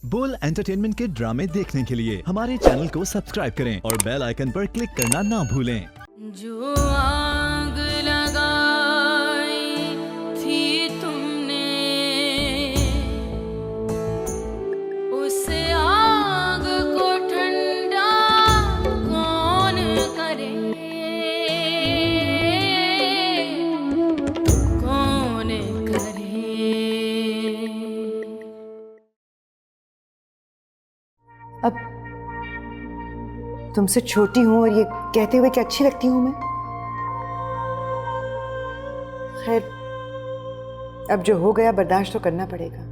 बोल एंटरटेनमेंट के ड्रामे देखने के लिए हमारे चैनल को सब्सक्राइब करें और बेल आइकन पर क्लिक करना ना भूलें। जो आग लगाई थी तुमने, उस आग को ठंडा कौन करे, कौन करे। अब तुमसे छोटी हूं और ये कहते हुए कि अच्छी लगती हूं मैं। खैर, अब जो हो गया बर्दाश्त तो करना पड़ेगा।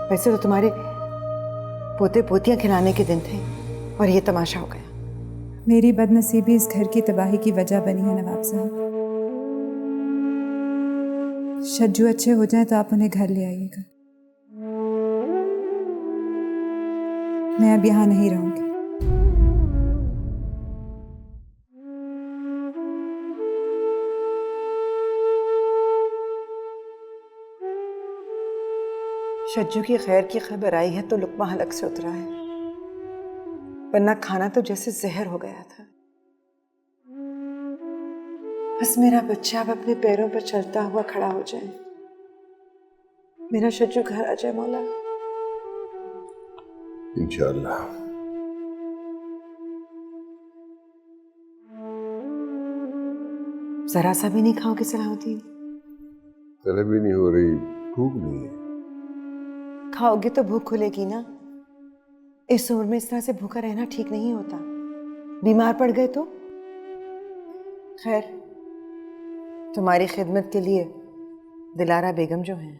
वैसे तो तुम्हारे पोते पोतियां खिलाने के दिन थे और ये तमाशा हो गया। मेरी बदनसीबी इस घर की तबाही की वजह बनी है नवाब साहब। शज्जू अच्छे हो जाएं तो आप उन्हें घर ले आइएगा। मैं अब यहाँ नहीं रहूंगी। शज्जू की खैर की खबर आई है तो लुकमा हलक से उतरा है, वरना खाना तो जैसे जहर हो गया था। बस मेरा बच्चा अब अपने पैरों पर चलता हुआ खड़ा हो जाए, मेरा शज्जू घर आ जाए मौला। इंशाअल्लाह। जरा सा भी नहीं खाओगे सलाहुद्दीन? तलब ही नहीं हो रही, भूख नहीं है। खाओगे तो भूख खुलेगी ना। इस उम्र में इस तरह से भूखा रहना ठीक नहीं होता। बीमार पड़ गए तो? खैर, तुम्हारी खिदमत के लिए दिलारा बेगम जो है,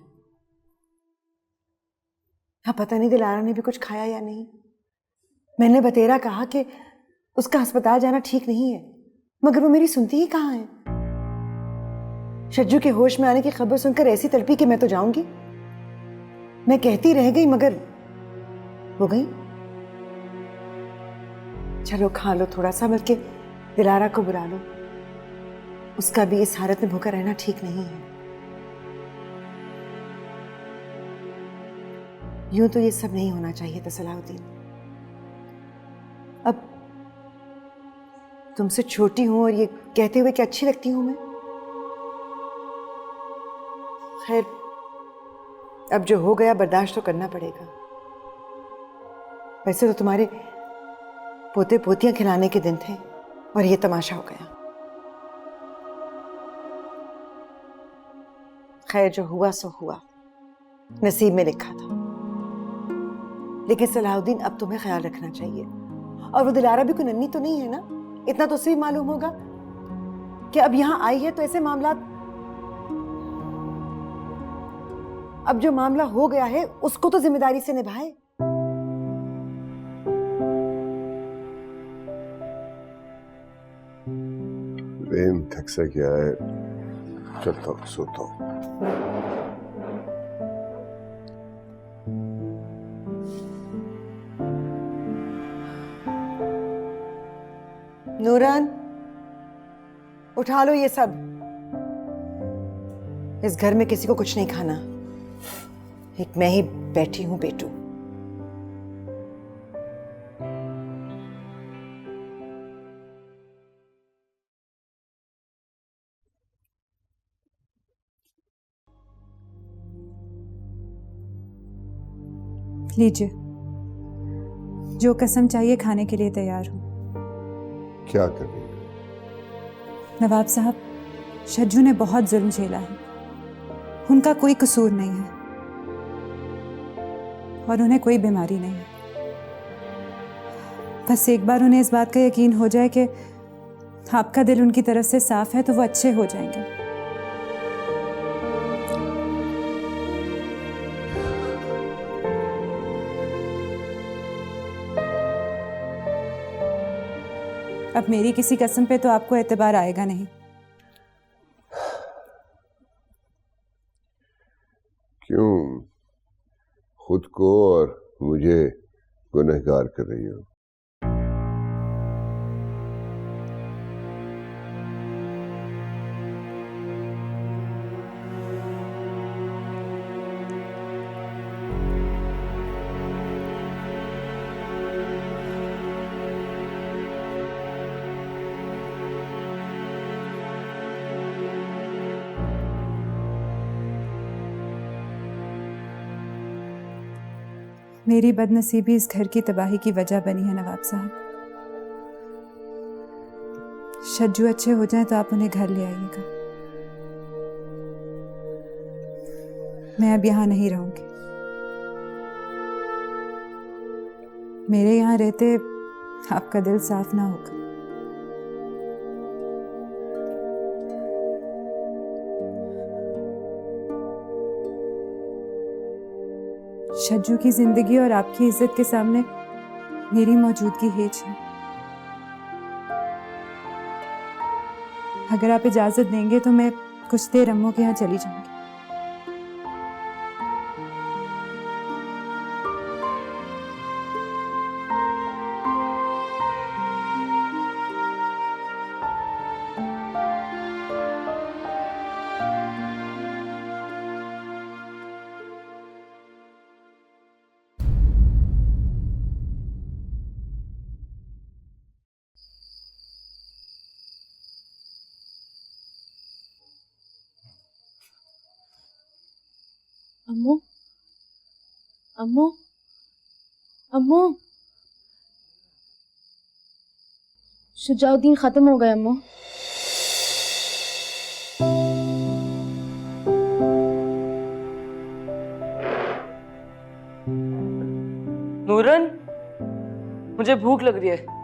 हाँ पता नहीं दिलारा ने भी कुछ खाया या नहीं। मैंने बतेरा कहा कि उसका अस्पताल जाना ठीक नहीं है, मगर वो मेरी सुनती ही कहाँ है। शज्जू के होश में आने की खबर सुनकर ऐसी तड़पी कि मैं तो जाऊंगी। मैं कहती रह गई मगर वो गई। चलो खा लो थोड़ा सा, बल्कि दिलारा को बुला लो, उसका भी इस हालत में भूखा रहना ठीक नहीं है। यूं तो ये सब नहीं होना चाहिए था सलाहुद्दीन। अब तुमसे छोटी हूं और ये कहते हुए कि अच्छी लगती हूं मैं। खैर, अब जो हो गया बर्दाश्त तो करना पड़ेगा। वैसे तो तुम्हारे पोते पोतियां खिलाने के दिन थे और ये तमाशा हो गया। खैर, जो हुआ सो हुआ, नसीब में लिखा था। लेकिन सलाहुद्दीन, अब तुम्हें ख्याल रखना चाहिए। और वो दिलारा भी कोई नन्ही तो नहीं है ना? इतना तो उसे भी मालूम होगा कि अब यहां आई है तो ऐसे मामला, अब जो मामला हो गया है उसको तो जिम्मेदारी से निभाए। रेन थक सा क्या है, चलता हूँ, सोता हूँ। नूरन, उठा लो ये सब। इस घर में किसी को कुछ नहीं खाना, एक मैं ही बैठी हूं बेटू। लीजिए, जो कसम चाहिए खाने के लिए तैयार हूं। क्या करें? नवाब साहब, शज्जू ने बहुत जुल्म झेला है। उनका कोई कसूर नहीं है और उन्हें कोई बीमारी नहीं है। बस एक बार उन्हें इस बात का यकीन हो जाए कि आपका दिल उनकी तरफ से साफ है तो वो अच्छे हो जाएंगे। अब मेरी किसी कसम पे तो आपको एतबार आएगा नहीं। क्यों खुद को और मुझे गुनहगार कर रही हो? मेरी बदनसीबी इस घर की तबाही की वजह बनी है नवाब साहब। शज्जू अच्छे हो जाएं तो आप उन्हें घर ले आइएगा। मैं अब यहाँ नहीं रहूंगी। मेरे यहाँ रहते आपका दिल साफ ना होगा। शज्जू की जिंदगी और आपकी इज्जत के सामने मेरी मौजूदगी हेच है। अगर आप इजाजत देंगे तो मैं कुछ देर अम्मू के यहाँ चली जाऊंगी। अम्मू, अम्मू, अम्मू, शुजाउद्दीन खत्म हो गए अम्मू। नूरन, मुझे भूख लग रही है।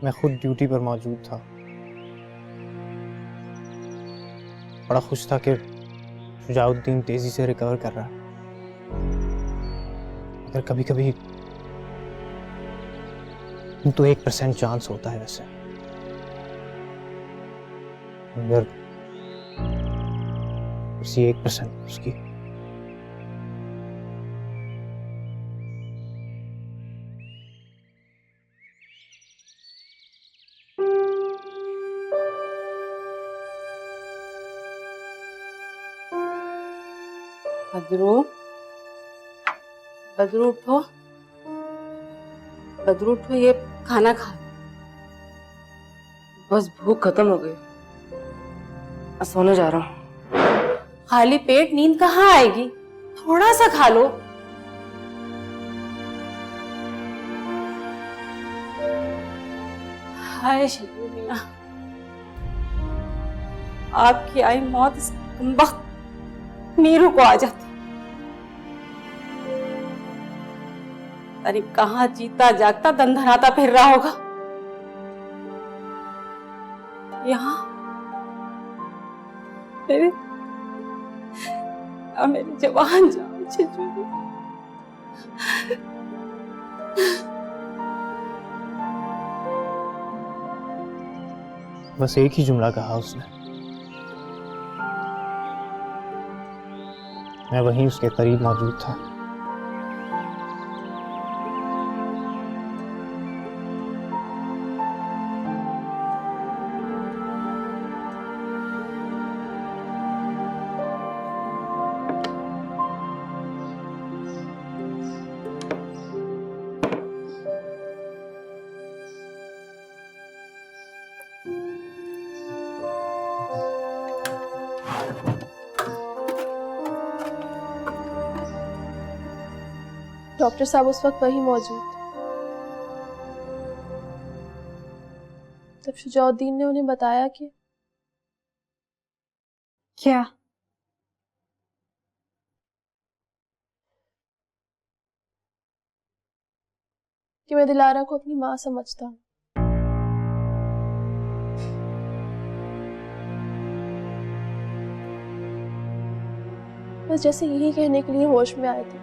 मैं खुद ड्यूटी पर मौजूद था। बड़ा खुश था कि शुजाउद्दीन तेजी से रिकवर कर रहा है। मगर कभी कभी तो 1% चांस होता है वैसे। मगर उसी 1% उसकी बदरू, बदरू उठो, बदरू उठो, ये खाना खा। बस भूख खत्म हो गई। मैं सोने जा रहा हूँ। खाली पेट नींद कहाँ आएगी? थोड़ा सा खा लो। हाय शज्जू मियां, आपकी आई मौत इस कमबख्त मीरू को आ जाती। अरे कहाँ जीता जागता दंधनाता फिर रहा होगा। यहाँ मेरी जवान जान शज्जू। बस एक ही जुमला कहा उसने। मैं वहीं उसके करीब मौजूद था। डॉक्टर साहब उस वक्त वहीं मौजूद थे। तब शुजाउद्दीन ने उन्हें बताया कि क्या? मैं दिलारा को अपनी माँ समझता हूँ। बस जैसे यही कहने के लिए होश में आए थे,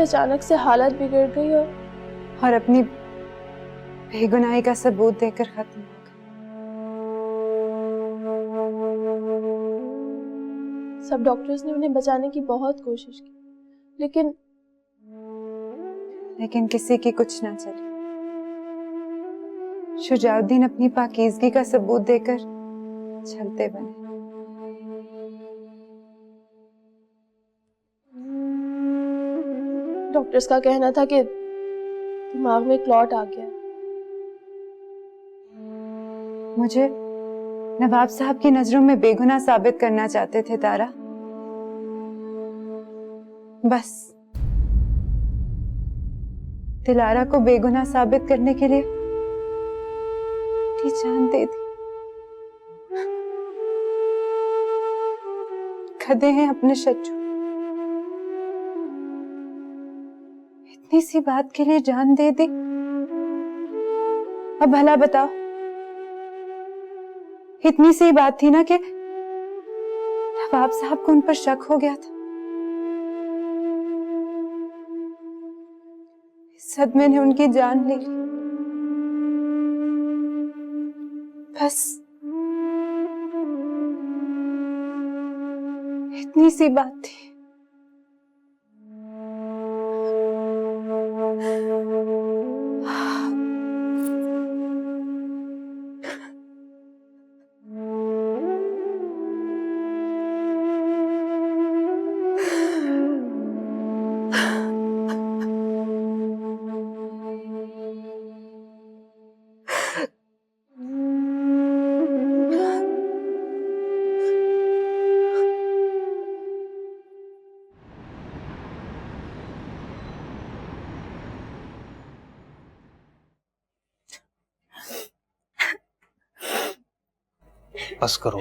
अचानक से हालत बिगड़ गई और अपनी बेगुनाही का सबूत देकर खत्म हो गया। सब डॉक्टर्स ने उन्हें बचाने की बहुत कोशिश की, लेकिन किसी की कुछ ना चली। शुजाउद्दीन अपनी पाकीज़गी का सबूत देकर चलते बने। डॉक्टर्स का कहना था कि दिमाग में क्लॉट आ गया है। मुझे नवाब साहब की नजरों में बेगुनाह साबित करना चाहते थे तारा। बस दिलारा को बेगुनाह साबित करने के लिए अपनी जान दे दी। गधे हैं अपने शत्रु। इतनी सी बात के लिए जान दे दी। अब भला बताओ, इतनी सी बात थी ना कि नवाब साहब को उन पर शक हो गया था। इस सदमे ने उनकी जान ले ली। बस इतनी सी बात थी। बस करो,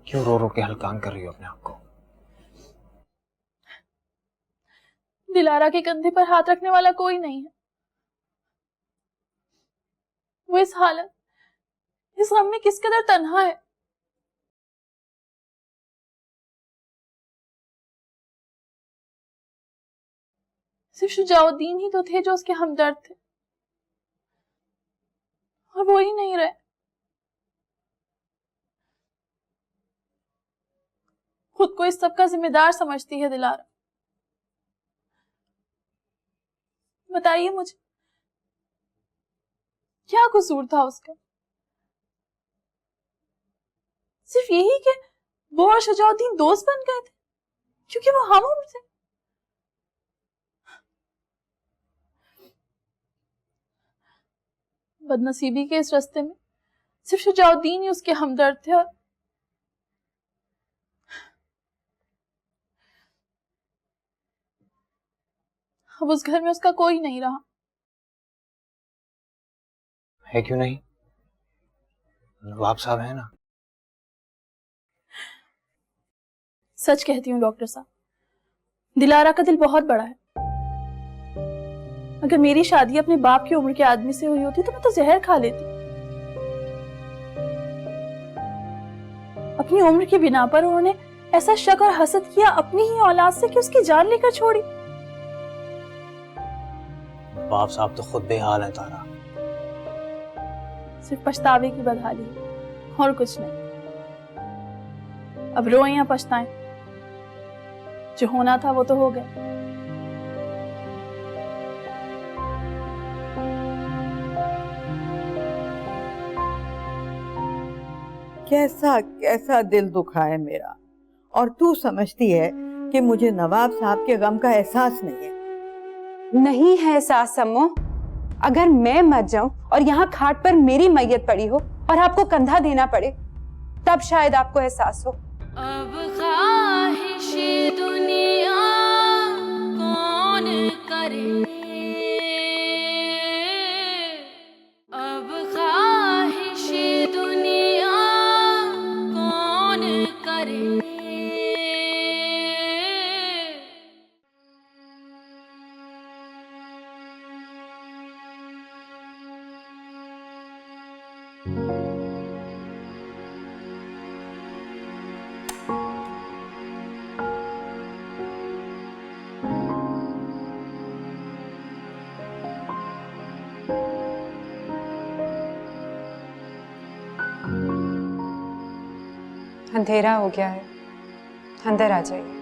क्यों रो रो के हलकान कर रही हो अपने आप को? दिलारा के कंधे पर हाथ रखने वाला कोई नहीं है। वो इस हालत, इस गम में किस कदर तन्हा है। सिर्फ शुजाउद्दीन ही तो थे जो उसके हमदर्द थे, और वो ही नहीं रहे। खुद को इस सब का जिम्मेदार समझती है दिलारा। बताइए मुझे, क्या कसूर था उसका? सिर्फ यही कि वो और शुजाउद्दीन दोस्त बन गए थे क्योंकि वो हम उम्र थे। बदनसीबी के इस रास्ते में सिर्फ शुजाउद्दीन ही उसके हमदर्द थे, और अब उस घर में उसका कोई नहीं रहा। है क्यों नहीं? नवाब साहब है ना। सच कहती हूँ डॉक्टर साहब, दिलारा का दिल बहुत बड़ा है। अगर मेरी शादी अपने बाप की उम्र के आदमी से हुई होती तो मैं तो जहर खा लेती। अपनी उम्र की बिना पर उन्होंने ऐसा शक और हसद किया अपनी ही औलाद से कि उसकी जान लेकर छोड़ी। नवाब साहब तो खुद बेहाल है तारा। सिर्फ पछतावे की बदहाली है, और कुछ नहीं। अब रोएं या पछताएं, जो होना था वो तो हो गया। कैसा कैसा दिल दुखा है मेरा, और तू समझती है कि मुझे नवाब साहब के गम का एहसास नहीं है। नहीं है एहसास अम्मो। अगर मैं मर जाऊं और यहाँ खाट पर मेरी मैयत पड़ी हो और आपको कंधा देना पड़े, तब शायद आपको एहसास हो। अब ख्वाहिश दुनिया कौन करे, अब ख्वाहिश दुनिया कौन करे। अंधेरा हो गया है, अंदर आ जाइए।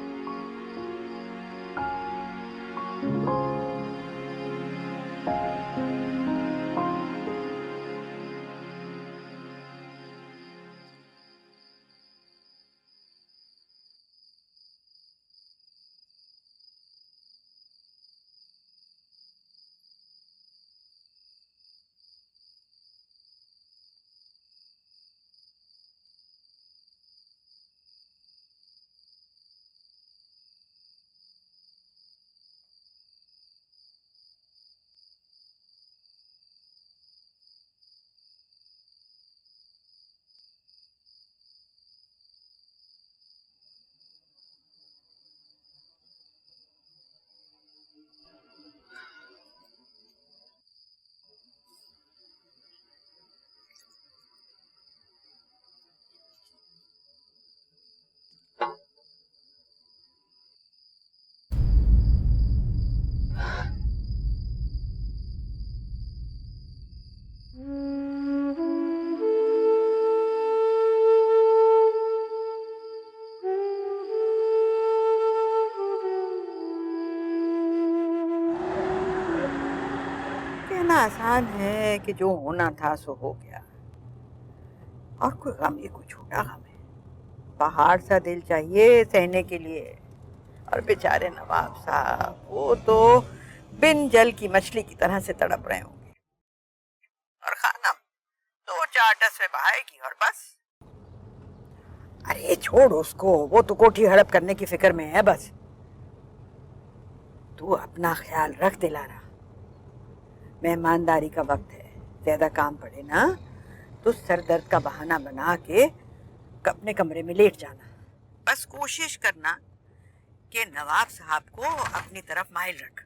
आसान है कि जो होना था सो हो गया, और कोई गम, ये कोई छोटा गम है? पहाड़ सा दिल चाहिए सहने के लिए। और बेचारे नवाब साहब, वो तो बिन जल की मछली की तरह से तड़प रहे होंगे। और खानम 2-4 डस में बहाएगी और बस। अरे छोड़ उसको, वो तो कोठी हड़प करने की फिक्र में है बस। तू अपना ख्याल रख दिलारा। मेहमानदारी का वक्त है, ज्यादा काम पड़े ना तो सर दर्द का बहाना बना के अपने कमरे में लेट जाना। बस कोशिश करना कि नवाब साहब को अपनी तरफ माइल रख,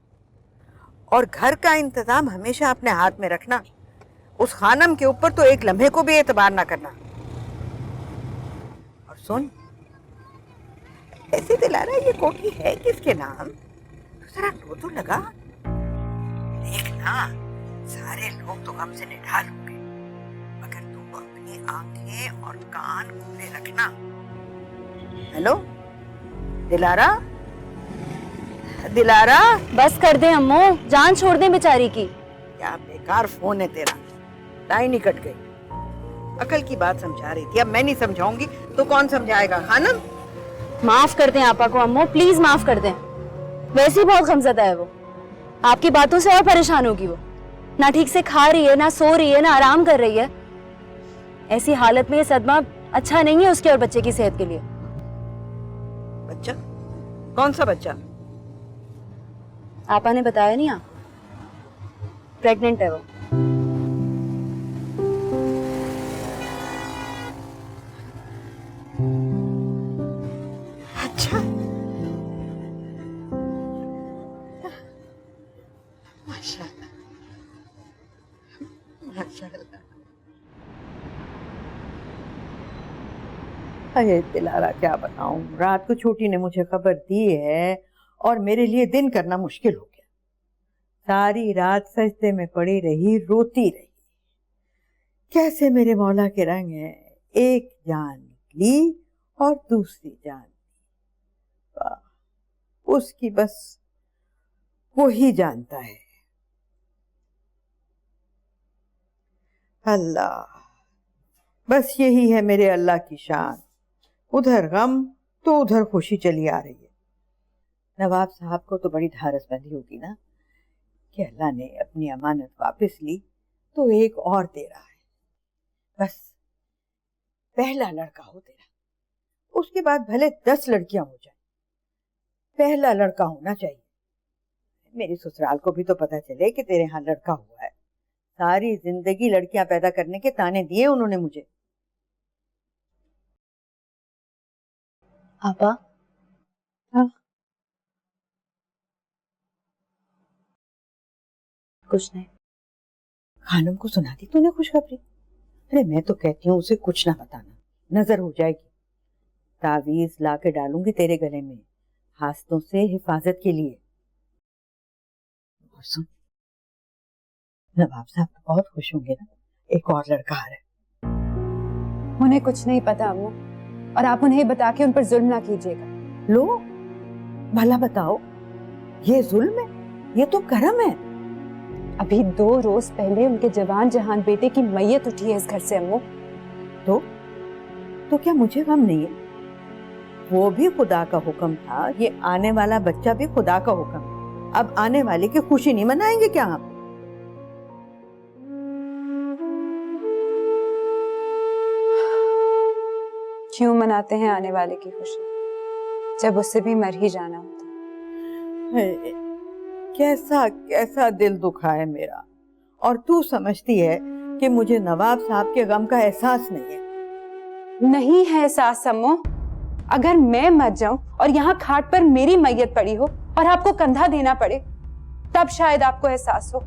और घर का इंतजाम हमेशा अपने हाथ में रखना। उस खानम के ऊपर तो एक लम्हे को भी एतबार ना करना। और सुन, ऐसे दिलारा ये कोठी है किसके नाम? तो जरा तो लगा, देखना सारे लोग तो गम से निढाल होंगे, मगर तू अपनी आंखें और कान खुले रखना। हेलो दिलारा, दिलारा। बस कर दे अम्मू, जान छोड़ दे बेचारी की। क्या बेकार फोन है तेरा, लाइन ही कट गई। अकल की बात समझा रही थी, अब मैं नहीं समझाऊंगी तो कौन समझाएगा? खानम, माफ कर दें आपा को अम्मू, प्लीज माफ कर दें। वैसे ही बहुत गमज़दा है वो, आपकी बातों से और परेशान होगी वो। ना ठीक से खा रही है, ना सो रही है, ना आराम कर रही है। ऐसी हालत में ये सदमा अच्छा नहीं है उसके और बच्चे की सेहत के लिए। बच्चा? कौन सा बच्चा? आपा ने बताया नहीं, आप प्रेग्नेंट है वो। अच्छा, माशाल्लाह, माशाल्लाह। अरे दिलारा, क्या बताऊं, रात को छोटी ने मुझे खबर दी है और मेरे लिए दिन करना मुश्किल हो गया। सारी रात सजदे में पड़ी रही, रोती रही। कैसे मेरे मौला के रंग हैं, एक जान निकली और दूसरी जान, उसकी बस वो ही जानता है। अल्लाह, बस यही है मेरे अल्लाह की शान। उधर गम तो उधर खुशी चली आ रही है। नवाब साहब को तो बड़ी ढारस बंदी होगी ना कि अल्लाह ने अपनी अमानत वापस ली तो एक और दे रहा है। बस पहला लड़का हो तेरा, उसके बाद भले 10 लड़कियां हो जाए, पहला लड़का होना चाहिए। मेरी ससुराल को भी तो पता चले कि तेरे यहाँ लड़का हुआ है। सारी जिंदगी लड़कियां पैदा करने के ताने दिए उन्होंने मुझे। आपा, हाँ? कुछ नहीं। खानम को सुना दी तूने खुशखबरी? अरे मैं तो कहती हूँ उसे कुछ ना बताना, नजर हो जाएगी। तावीज ला के डालूंगी तेरे गले में, हासतों से हिफाजत के लिए। और सुन, नवाब साहब तो बहुत खुश होंगे ना, एक और लड़का आ रहा है। उन्हें कुछ नहीं पता अम्मू, और आप उन्हें बता के उन पर जुल्म ना कीजिएगा। लो भला बताओ, ये जुल्म है, ये तो करम है। अभी 2 रोज पहले उनके जवान जहान बेटे की मैयत उठी है इस घर से अम्मू। तो क्या मुझे गम नहीं है? वो भी खुदा का हुक्म था, ये आने वाला बच्चा भी खुदा का हुक्म। अब आने वाले की खुशी नहीं मनाएंगे क्या हम? क्यों मनाते हैं आने वाले की खुशी, जब उससे भी मर ही जाना होता। कैसा कैसा दिल दुखा है मेरा, और तू समझती है कि मुझे नवाब साहब के गम का एहसास नहीं है। नहीं है एहसास अम्मू। अगर मैं मर जाऊं और यहाँ खाट पर मेरी मैयत पड़ी हो और आपको कंधा देना पड़े, तब शायद आपको एहसास हो,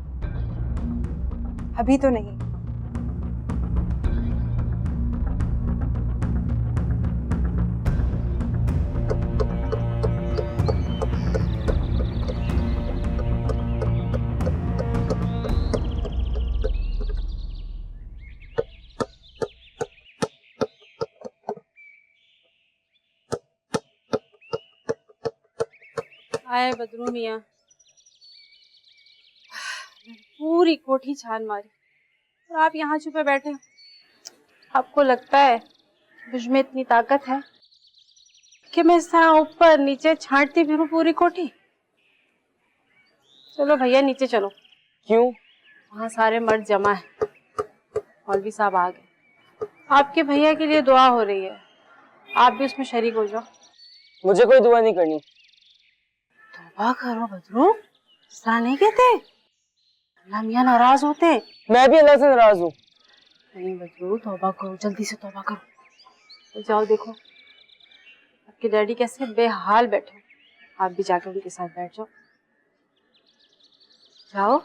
अभी तो नहीं। आए बदरू मियाँ, पूरी पूरी कोठी छान मारी और आप यहाँ छुपे बैठे हैं। आपको लगता है मुझ में इतनी ताकत है कि मैं इस तरह ऊपर नीचे छांटती फिरूं पूरी कोठी? चलो भैया नीचे चलो। क्यों? वहाँ सारे मर्द जमा है, मौलवी साहब आ गए। आपके भैया के लिए दुआ हो रही है, आप भी उसमें शरीक हो जाओ। मुझे कोई दुआ नहीं करनी। तौबा करो बदरू, इस तरह नहीं कहते, अल्लाह मियां नाराज होते। मैं भी अल्लाह से नाराज हूँ। नहीं बदरू, तौबा करो, जल्दी से तौबा करो। तो जाओ देखो आपके डैडी कैसे बेहाल बैठे, आप भी जाकर उनके साथ बैठ जाओ। जाओ।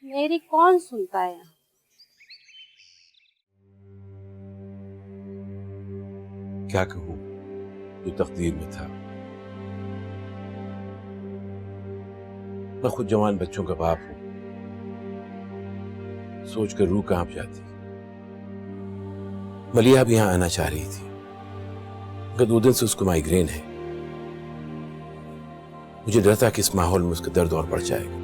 मेरी कौन सुनता है यहाँ? क्या कहूं, जो तकदीर में था। मैं खुद जवान बच्चों का बाप हूं, सोचकर रूह कांप जाती। मलिया भी यहां आना चाह रही थी, मगर 2 दिन से उसको माइग्रेन है। मुझे डर था कि इस माहौल में उसका दर्द और बढ़ जाएगा।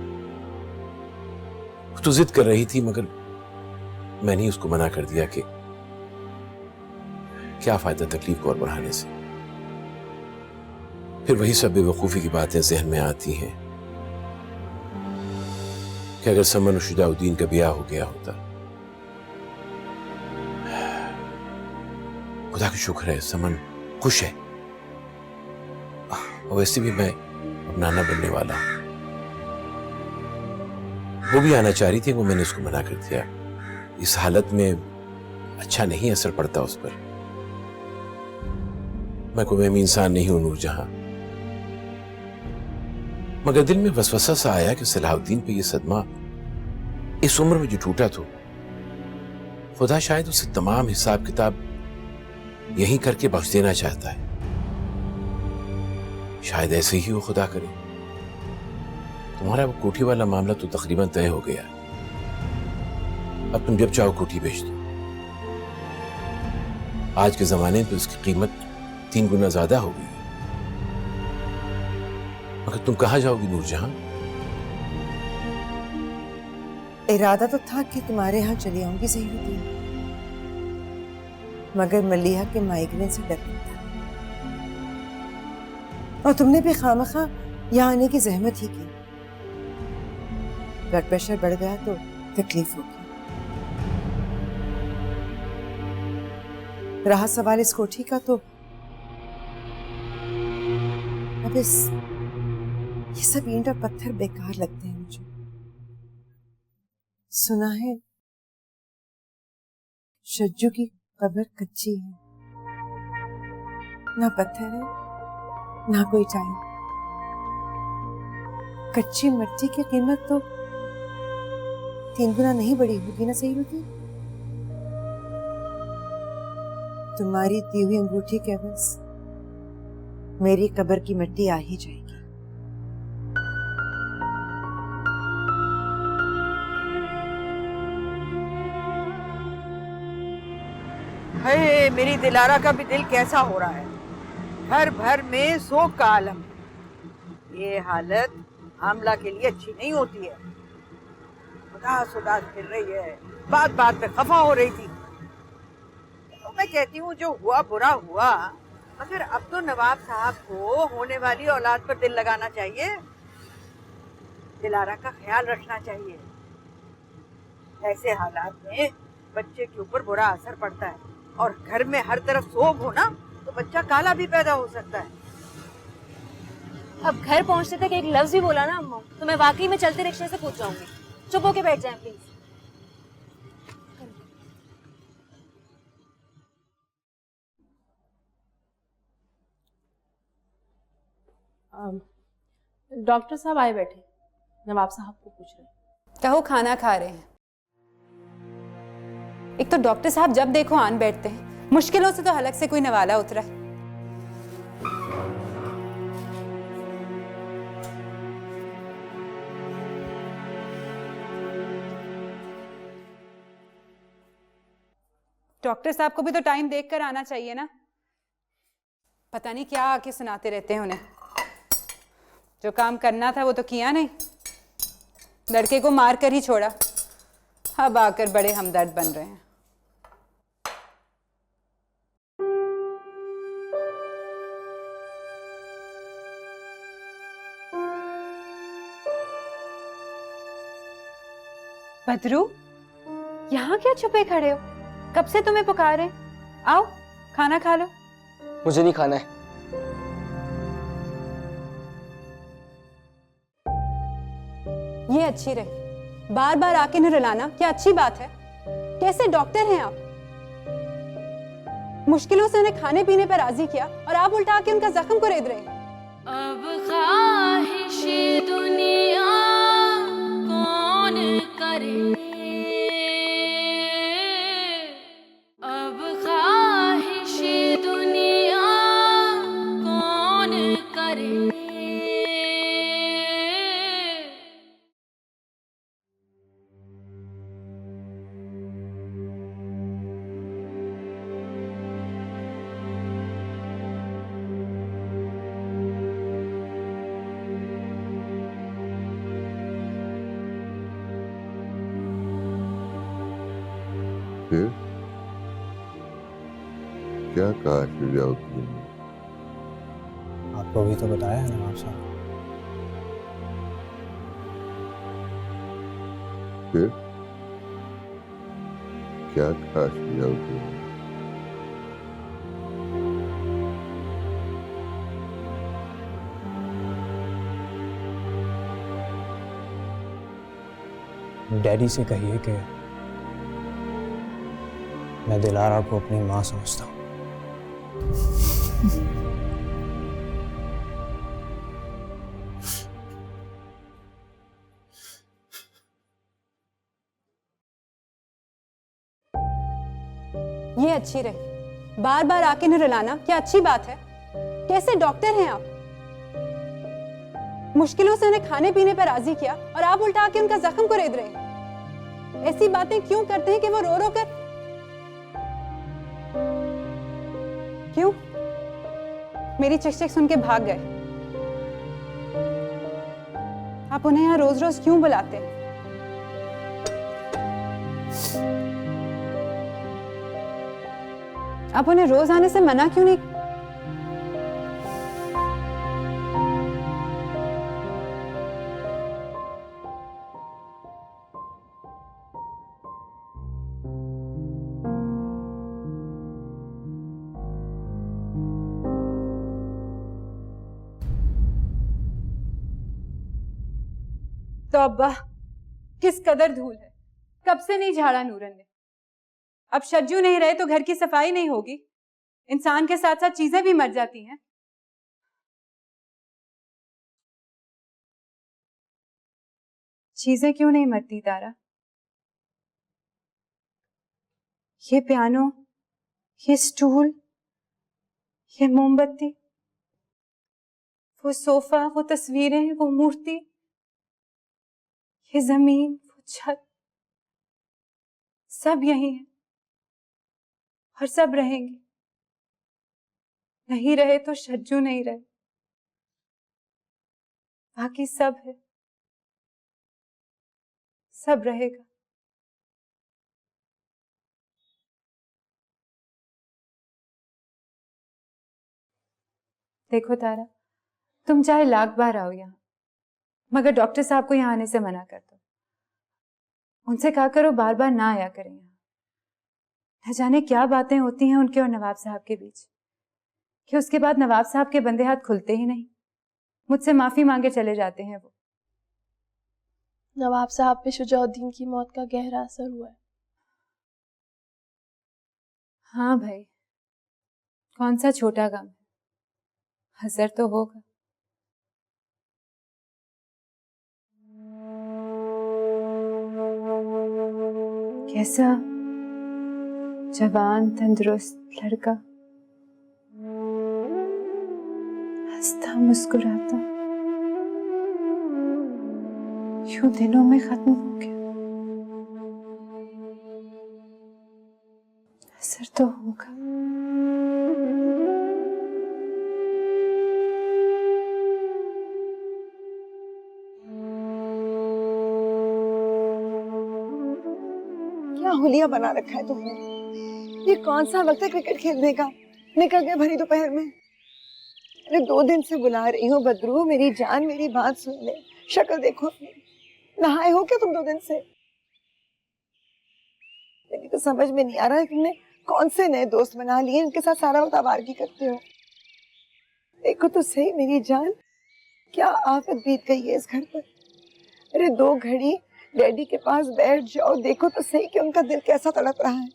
तो जिद कर रही थी, मगर मैंने उसको मना कर दिया कि क्या फायदा तकलीफ को और बढ़ाने से। फिर वही सब बेवकूफी की बातें जहन में आती हैं कि अगर समन और शुजाउद्दीन का ब्याह हो गया होता। खुदा का शुक्र है समन खुश है, और वैसे भी मैं अब नाना बनने वाला हूं। वो भी आना चाह रही थी, वो मैंने उसको मना कर दिया। इस हालत में अच्छा नहीं असर पड़ता उस पर। मैं कोई महमी इंसान नहीं हूं नूरजहां, मगर दिल में वसवसा सा आया कि सलाहुद्दीन पे ये सदमा इस उम्र में जो टूटा तो खुदा शायद उसे तमाम हिसाब किताब यहीं करके बख्श देना चाहता है। शायद ऐसे ही वो खुदा करे। तुम्हारा वो कोठी वाला मामला तो तकरीबन तय हो गया। अब तुम जब चाहो कोठी बेच दो। आज के जमाने में उसकी कीमत 3 गुना ज्यादा हो गई। मगर तुम कहां जाओगी नूरजहां? इरादा तो था कि तुम्हारे यहाँ चली आऊंगी ज़हीरुद्दीन, मगर मलिहा के माइग्रेन से डर लगता, और तुमने भी खामखा यहाँ आने की जहमत ही की। ब्लड प्रेशर बढ़ गया तो तकलीफ होगी। रहा सवाल इस कोठी का, तो अब ये सब ईंट और पत्थर बेकार लगते हैं मुझे। सुना है शज्जू की कब्र कच्ची है, ना पत्थर है ना कोई टाइम। कच्ची मिट्टी की कीमत तो 3 गुना नहीं बढ़ी होगी ना ज़हीरुद्दीन? तुम्हारी दी हुई अंगूठी के बस मेरी कब्र की मिट्टी आ ही जाएगी। है मेरी दिलारा का भी दिल कैसा हो रहा है। घर भर में शोक का आलम है। ये हालत आमला के लिए अच्छी नहीं होती है। उदास उदास फिर रही है, बात बात पे खफा हो रही थी। तो मैं कहती हूँ जो हुआ बुरा हुआ, मगर अब तो नवाब साहब को होने वाली औलाद पर दिल लगाना चाहिए, दिलारा का ख्याल रखना चाहिए। ऐसे हालात में बच्चे के ऊपर बुरा असर पड़ता है, और घर में हर तरफ सोग हो ना तो बच्चा काला भी पैदा हो सकता है। अब घर पहुंचने तक एक लफ्ज भी बोला ना अम्मा, तो मैं वाकई में चलते रिक्शे से कूद जाऊंगी। चुप होके बैठ जाएं प्लीज। डॉक्टर साहब आए बैठे, नवाब साहब को पूछ रहे हैं। कहो खाना खा रहे हैं। एक तो डॉक्टर साहब जब देखो आन बैठते हैं, मुश्किलों से तो हलक से कोई नवाला उतरा है। डॉक्टर साहब को भी तो टाइम देखकर आना चाहिए ना। पता नहीं क्या आके सुनाते रहते हैं उन्हें। जो काम करना था वो तो किया नहीं, लड़के को मार कर ही छोड़ा, अब आकर बड़े हमदर्द बन रहे हैं। बदरू, यहाँ क्या छुपे खड़े हो? कब से तुम्हें पुकारे? आओ खाना खा लो। मुझे नहीं खाना है। ये अच्छी रही, बार बार आके न रुलाना क्या अच्छी बात है? कैसे डॉक्टर हैं आप? मुश्किलों से उन्हें खाने पीने पर राजी किया और आप उल्टा आके उनका जख्म को रेद रहे हैं। अब ख्वाहिश दुनिया कौन करे, अब ख्वाहिश दुनिया कौन करे। फिर क्या कहा शुजाउद्दीन ने? आपको भी तो बताया है नवाब साहब। फिर क्या कहा शुजाउद्दीन ने? डैडी से कहिए कि मैं दिलारा को अपनी माँ समझता हूँ। ये अच्छी रही, बार बार आके न रुलाना क्या अच्छी बात है? कैसे डॉक्टर हैं आप? मुश्किलों से उन्हें खाने पीने पर राजी किया और आप उल्टा आके उनका जख्म को रेद रहे हैं। ऐसी बातें क्यों करते हैं कि वो रो रो कर क्यों? मेरी चिक-चिक सुन के भाग गए। आप उन्हें यहाँ रोज रोज क्यों बुलाते हैं? आप उन्हें रोज आने से मना क्यों नहीं? तो अब्बा, किस कदर धूल है, कब से नहीं झाड़ा नूरन ने। अब शज्जू नहीं रहे तो घर की सफाई नहीं होगी। इंसान के साथ साथ चीजें भी मर जाती हैं। चीजें क्यों नहीं मरती तारा? ये पियानो, ये स्टूल, ये मोमबत्ती, वो सोफा, वो तस्वीरें, वो मूर्ति, ये जमीन, वो छत, सब यही है और सब रहेंगे। नहीं रहे तो शज्जू नहीं रहे, बाकी सब है, सब रहेगा। देखो तारा, तुम चाहे लाख बार आओ यहाँ, मगर डॉक्टर साहब को यहाँ आने से मना कर दो। उनसे कहा करो बार बार ना आया करें यहाँ। न जाने क्या बातें होती हैं उनके और नवाब साहब के बीच कि उसके बाद नवाब साहब के बंदे हाथ खुलते ही नहीं, मुझसे माफी मांगे चले जाते हैं वो। नवाब साहब पे शुजाउद्दीन की मौत का गहरा असर हुआ है। हाँ भाई, कौन सा छोटा गम है, असर तो होगा। कैसा जवान तंदुरुस्त लड़का, हंसता मुस्कुराता, यूं दिनों में खत्म हो गया। असर तो होगा। हुलिया बना रखा है तुमने। ये कौन सा वक्त है क्रिकेट खेलने का? निकल गए भरी दोपहर में। अरे 2 दिन से बुला रही हूँ बदरू, मेरी जान मेरी बात सुन ले। शक्ल देखो अपनी, नहाए हो क्या तुम 2 दिन से? मेरी तो समझ में नहीं आ रहा है तुमने कौन से नए दोस्त बना लिए, इनके साथ सारा वक्त आवारगी करते हो। देखो तो सही मेरी जान, क्या आफत बीत गई है इस घर पर। अरे 2 घड़ी डैडी के पास बैठ जाओ, देखो तो सही कि उनका दिल कैसा तड़प रहा है।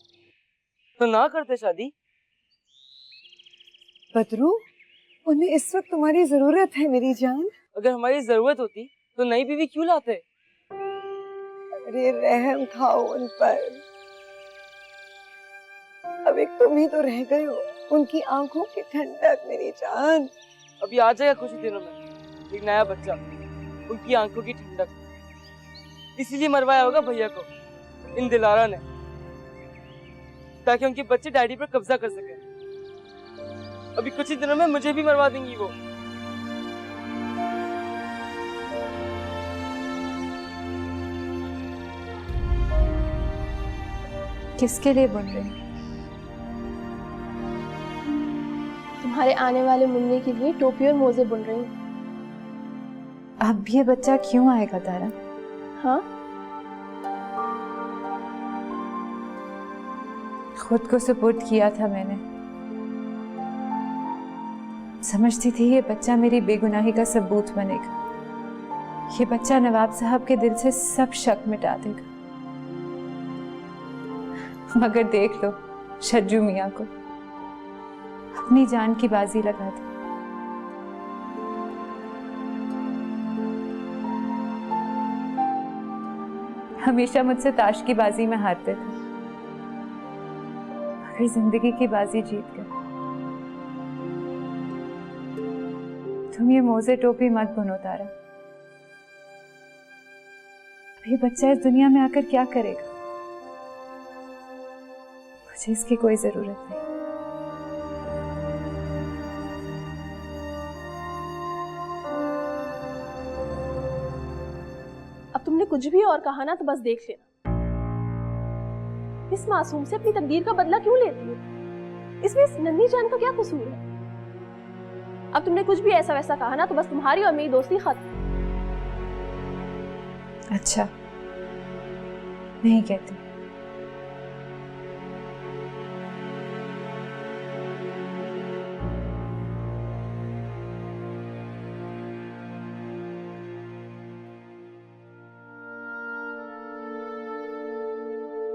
तो ना करते शादी। बदरू, उन्हें इस वक्त तुम्हारी जरूरत है मेरी जान। अगर हमारी जरूरत होती तो नई बीवी क्यों लाते? अरे रहम खाओ उन पर। अब एक तुम ही तो रह गए हो, उनकी आंखों की ठंडक मेरी जान। अभी आ जाएगा कुछ ही दिनों में एक नया बच्चा, उनकी आंखों की ठंडक। इसीलिए मरवाया होगा भैया को इन दिलारा ने, ताकि उनके बच्चे डैडी पर कब्जा कर सके। अभी कुछ ही दिनों में मुझे भी मरवा देंगी वो। किसके लिए बुन रही हैं? तुम्हारे आने वाले मुन्ने के लिए टोपी और मोजे बुन रही हूँ। अब ये बच्चा क्यों आएगा तारा? हाँ, खुद को सुपुर्द किया था मैंने। समझती थी ये बच्चा मेरी बेगुनाही का सबूत बनेगा। ये बच्चा नवाब साहब के दिल से सब शक मिटा देगा। मगर देख लो शज्जू मियाँ को, अपनी जान की बाजी लगा दी। हमेशा मुझसे ताश की बाजी में हारते थे, मगर जिंदगी की बाजी जीत गए। तुम ये मोजे टोपी मत बुनो तारा। ये बच्चा इस दुनिया में आकर क्या करेगा? मुझे इसकी कोई जरूरत नहीं। अब तुमने कुछ भी और कहा ना तो बस देख लेना। इस मासूम से अपनी तकदीर का बदला क्यों लेती हो? इसमें इस नन्ही जान का क्या कसूर है? अब तुमने कुछ भी ऐसा वैसा कहा ना तो बस तुम्हारी और मेरी दोस्ती खत्म। अच्छा, नहीं कहती।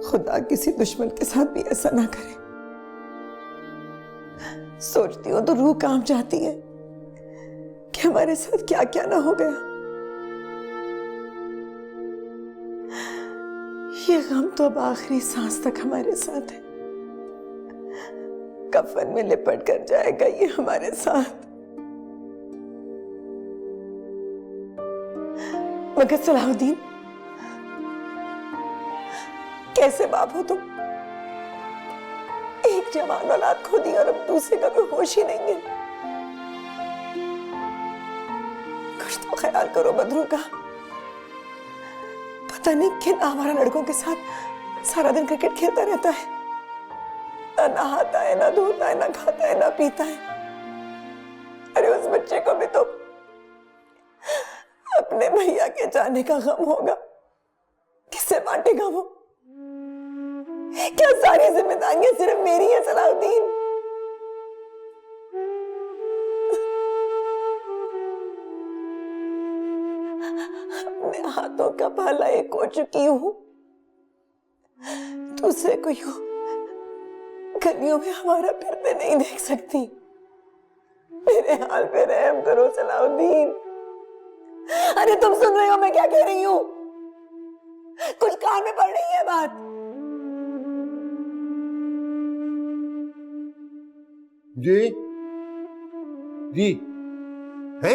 खुदा किसी दुश्मन के साथ भी ऐसा ना करे। सोचती हूँ तो रूह कांप जाती है कि हमारे साथ क्या क्या ना हो गया। ये गम तो अब आखिरी सांस तक हमारे साथ है। कफन में लिपट कर जाएगा ये हमारे साथ। मगर सलाहुद्दीन, कैसे बाप हो तुम? एक जवान औलाद खो दी और अब दूसरे का कोई होश ही नहीं है। कुछ तो ख्याल करो बदरू का। पता नहीं किन आवारा लड़कों के साथ सारा दिन क्रिकेट खेलता रहता है। ना नहाता है, ना धोता है, ना खाता है, ना पीता है। अरे उस बच्चे को भी तो अपने भैया के जाने का गम होगा। किससे बांटेगा वो? क्या सारी जिम्मेदारियां सिर्फ मेरी है सलाहुद्दीन? अपने हाथों का पाला एक हो चुकी हूं, दूसरे को यूं गलियों में हमारा फिरते नहीं देख सकती। मेरे हाल पे रहम करो सलाहुद्दीन। अरे तुम सुन रहे हो मैं क्या कह रही हूं? कुछ कान में पड़ रही है बात? जी जी है।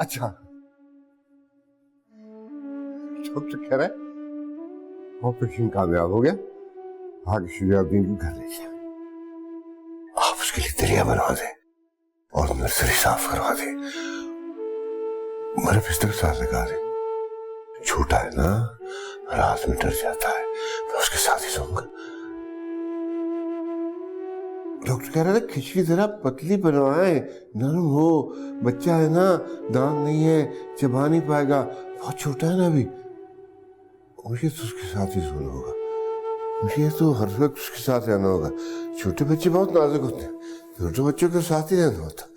अच्छा, सब से कह रहा है ऑपरेशन कामयाब हो गया। आगे शुजाउद्दीन को घर ले जाए। आप उसके लिए दरिया बनवा दे और नर्सरी साफ करवा दे। मेरे बिस्तर साथ लगा दे। छोटा है ना, रात में डर जाता है। तो उसके साथ ही सोऊंगा। डॉक्टर कह रहा था खिचड़ी जरा पतली बनवाए, नरम हो, बच्चा है ना, दांत नहीं है, चबा नहीं पाएगा, बहुत छोटा है ना अभी। मुझे तो उसके साथ ही सोना होगा, मुझे तो हर वक्त उसके साथ रहना होगा। छोटे बच्चे बहुत नाजुक होते हैं, छोटे बच्चों के साथ ही रहना होता।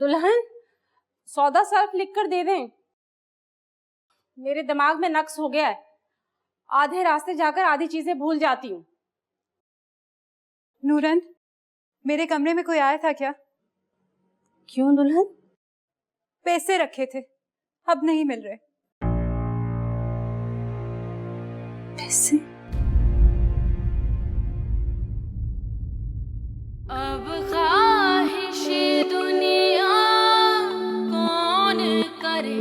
दुल्हन, सौदा सर्फ लिख कर दे दें। मेरे दिमाग में नक्स हो गया है, आधे रास्ते जाकर आधी चीजें भूल जाती हूँ। नूरन, मेरे कमरे में कोई आया था क्या? क्यों दुल्हन? पैसे रखे थे, अब नहीं मिल रहे। पैसे? अब ख्वाहिशे दुनिया कौन करे।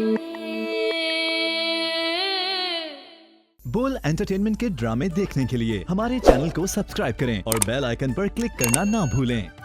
बोल एंटरटेनमेंट के ड्रामे देखने के लिए हमारे चैनल को सब्सक्राइब करें और बेल आइकन पर क्लिक करना ना भूलें।